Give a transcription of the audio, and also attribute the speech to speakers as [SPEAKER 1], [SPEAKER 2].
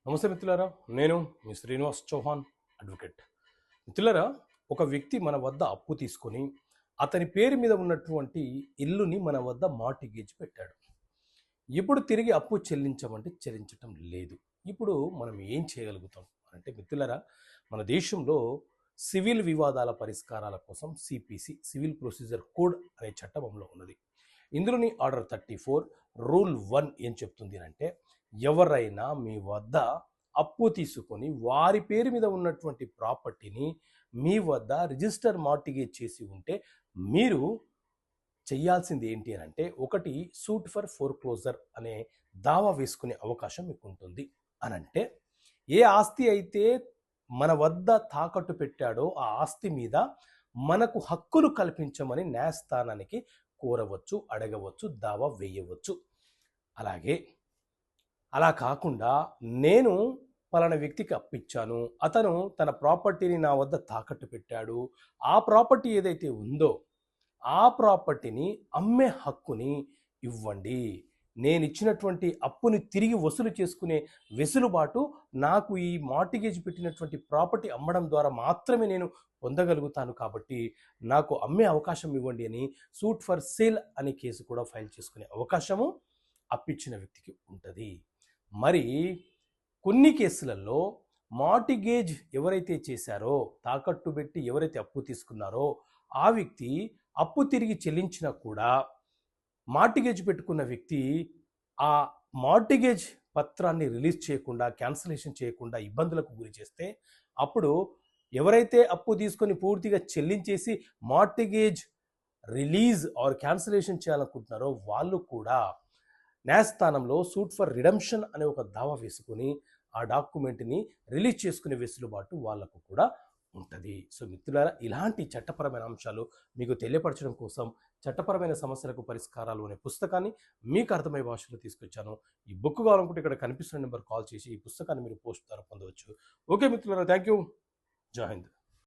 [SPEAKER 1] నమస్తే మిత్రులారా, నేను మీ శ్రీనివాస్ చౌహాన్ అడ్వకేట్. మిత్రులారా, ఒక వ్యక్తి మన వద్ద అప్పు తీసుకొని అతని పేరు మీద ఉన్నటువంటి ఇల్లుని మన వద్ద మార్టిగేజ్ పెట్టాడు. ఇప్పుడు తిరిగి అప్పు చెల్లించమంటే చెల్లించటం లేదు. ఇప్పుడు మనం ఏం చేయగలుగుతాం అంటే మిత్రులారా, మన దేశంలో సివిల్ వివాదాల పరిష్కారాల కోసం సిపిసి, సివిల్ ప్రొసీజర్ కోడ్ అనే చట్టం అమలులో ఉన్నది. ఇందులోని ఆర్డర్ 34 రూల్ 1 ఏం చెప్తుంది అంటే, ఎవరైనా మీ వద్ద అప్పు తీసుకొని వారి పేరు మీద ఉన్నటువంటి ప్రాపర్టీని మీ వద్ద రిజిస్టర్ మార్టిగేజ్ చేసి ఉంటే మీరు చేయాల్సింది ఏంటి అని అంటే, ఒకటి సూట్ ఫర్ ఫోర్క్లోజర్ అనే దావా వేసుకునే అవకాశం మీకు ఉంటుంది. అనంటే ఏ ఆస్తి అయితే మన వద్ద తాకట్టు పెట్టాడో ఆ ఆస్తి మీద మనకు హక్కులు కల్పించమని న్యాయస్థానానికి కోరవచ్చు, అడగవచ్చు, దావా వేయవచ్చు. అలాగే అలా కాకుండా నేను పలానా వ్యక్తికి అప్పిచ్చాను, అతను తన ప్రాపర్టీని నా వద్ద తాకట్టు పెట్టాడు, ఆ ప్రాపర్టీ ఏదైతే ఉందో ఆ ప్రాపర్టీని అమ్మే హక్కుని ఇవ్వండి, నేను ఇచ్చినటువంటి అప్పుని తిరిగి వసూలు చేసుకునే వెసులుబాటు నాకు ఈ మార్టిగేజ్ పెట్టినటువంటి ప్రాపర్టీ అమ్మడం ద్వారా మాత్రమే నేను పొందగలుగుతాను, కాబట్టి నాకు అమ్మే అవకాశం ఇవ్వండి అని సూట్ ఫర్ సేల్ అనే కేసు కూడా ఫైల్ చేసుకునే అవకాశము అప్పిచ్చిన వ్యక్తికి ఉంటుంది. మరి కొన్ని కేసులలో మార్టిగేజ్ ఎవరైతే చేశారో, తాకట్టు పెట్టి ఎవరైతే అప్పు తీసుకున్నారో ఆ వ్యక్తి అప్పు తిరిగి చెల్లించినా కూడా మార్టిగేజ్ పెట్టుకున్న వ్యక్తి ఆ మార్టిగేజ్ పత్రాన్ని రిలీజ్ చేయకుండా, క్యాన్సిలేషన్ చేయకుండా ఇబ్బందులకు గురి చేస్తే, అప్పుడు ఎవరైతే అప్పు తీసుకొని పూర్తిగా చెల్లించేసి మార్టిగేజ్ రిలీజ్ ఆర్ క్యాన్సిలేషన్ చేయాలనుకుంటున్నారో వాళ్ళు కూడా న్యాయస్థానంలో సూట్ ఫర్ రిడమ్షన్ అనే ఒక దావా వేసుకుని ఆ డాక్యుమెంట్ని రిలీజ్ చేసుకునే వెసులుబాటు వాళ్ళకు కూడా ఉంటుంది. సో మిత్రులారా, ఇలాంటి చట్టపరమైన అంశాలు మీకు తెలియపరచడం కోసం చట్టపరమైన సమస్యలకు పరిష్కారాలు అనే పుస్తకాన్ని మీకు అర్థమయ్యే భాషలో తీసుకొచ్చాను. ఈ బుక్ కావాలనుకుంటే ఇక్కడ కనిపిస్తున్న నెంబర్ కాల్ చేసి ఈ పుస్తకాన్ని మీరు పోస్ట్ ద్వారా పొందవచ్చు. ఓకే మిత్రులారా, థ్యాంక్ యూ. జై హింద్.